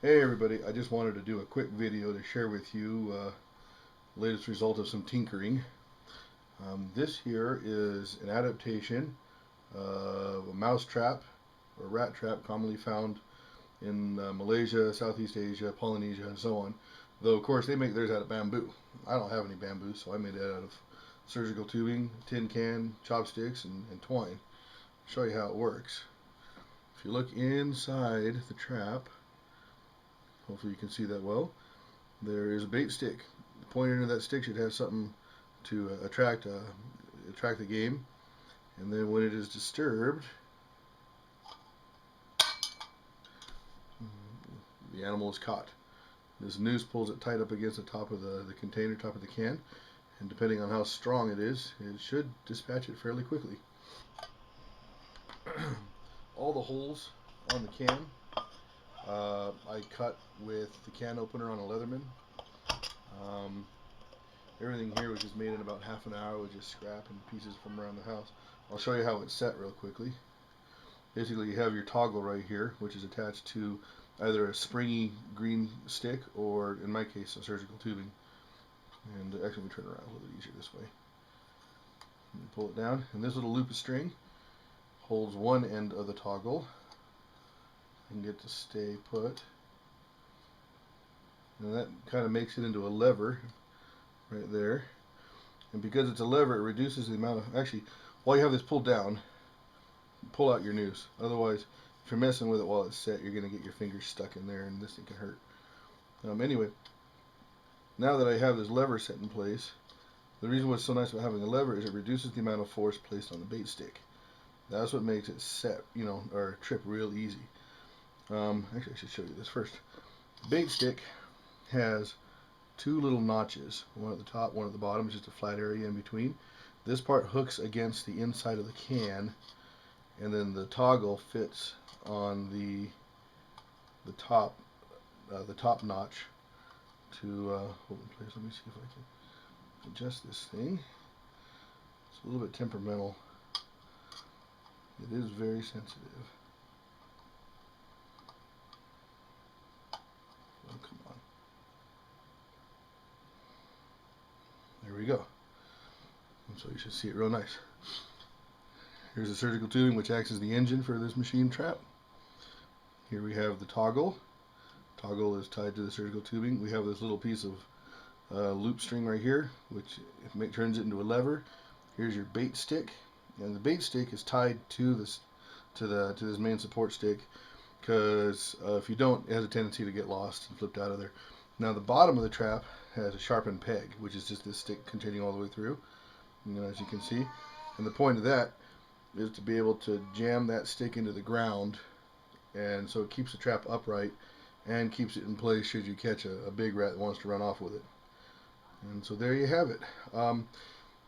Hey everybody, I just wanted to do a quick video to share with you latest result of some tinkering. This here is an adaptation of a mouse trap or rat trap commonly found in Malaysia, Southeast Asia, Polynesia, and so on. Though of course they make theirs out of bamboo. I don't have any bamboo, so I made it out of surgical tubing, tin can, chopsticks, and twine. I'll show you how it works. If you look inside the trap, hopefully you can see that well. There is a bait stick. The pointer into that stick should have something to attract the game. And then when it is disturbed, the animal is caught. This noose pulls it tight up against the top of the container, top of the can, and depending on how strong it is, it should dispatch it fairly quickly. All the holes on the can I cut with the can opener on a Leatherman. Everything here was just made in about half an hour with just scrap and pieces from around the house. I'll show you how it's set real quickly. Basically, you have your toggle right here, which is attached to either a springy green stick or, in my case, a surgical tubing. And actually, we turn it around a little bit easier this way. And pull it down, and this little loop of string holds one end of the toggle and get to stay put. And that kind of makes it into a lever right there. And because it's a lever, it reduces the amount of, actually, while you have this pulled down, pull out your noose. Otherwise, if you're messing with it while it's set, you're going to get your fingers stuck in there and this thing can hurt. Anyway, now that I have this lever set in place, the reason what's so nice about having a lever is it reduces the amount of force placed on the bait stick. That's what makes it set, or trip real easy. Actually, I should show you this first. The bait stick has two little notches, one at the top, one at the bottom, just a flat area in between. This part hooks against the inside of the can, and then the toggle fits on the top notch to hold in place. Let me see if I can adjust this thing. It's a little bit temperamental. It is very sensitive. Oh, come on. There we go. And so you should see it real nice. Here's the surgical tubing, which acts as the engine for this machine trap. Here we have the toggle. Toggle is tied to the surgical tubing. We have this little piece of loop string right here, which turns it into a lever. Here's your bait stick, and the bait stick is tied to this main support stick, because if you don't, it has a tendency to get lost and flipped out of there. Now the bottom of the trap has a sharpened peg, which is just this stick continuing all the way through, as you can see. And the point of that is to be able to jam that stick into the ground, and so it keeps the trap upright and keeps it in place should you catch a big rat that wants to run off with it. And so there you have it.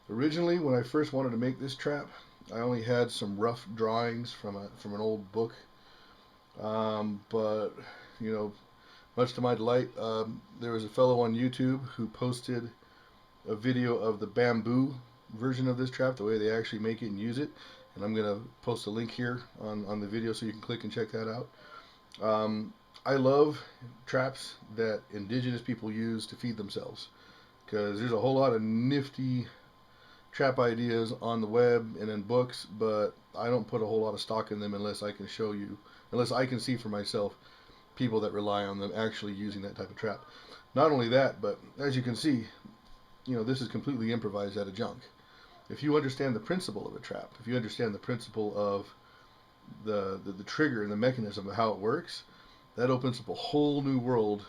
Originally, when I first wanted to make this trap, I only had some rough drawings from an old book, but much to my delight, there was a fellow on YouTube who posted a video of the bamboo version of this trap, the way they actually make it and use it, and I'm going to post a link here on the video so you can click and check that out. I love traps that indigenous people use to feed themselves, because there's a whole lot of nifty trap ideas on the web and in books, but I don't put a whole lot of stock in them unless I can see for myself people that rely on them actually using that type of trap. Not only that, but as you can see, this is completely improvised out of junk. If you understand the principle of a trap, if you understand the principle of the trigger and the mechanism of how it works, that opens up a whole new world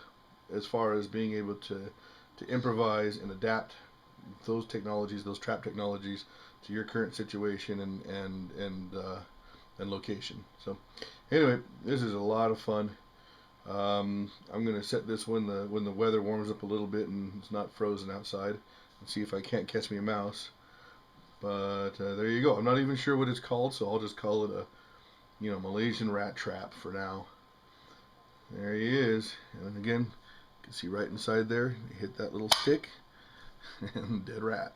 as far as being able to improvise and adapt those technologies, those trap technologies, to your current situation and location. So anyway, this is a lot of fun. I'm going to set this when the weather warms up a little bit and it's not frozen outside, and see if I can't catch me a mouse. But there you go. I'm not even sure what it's called, so I'll just call it a Malaysian rat trap for now. There he is, and again, you can see right inside there, you hit that little stick, and dead rat.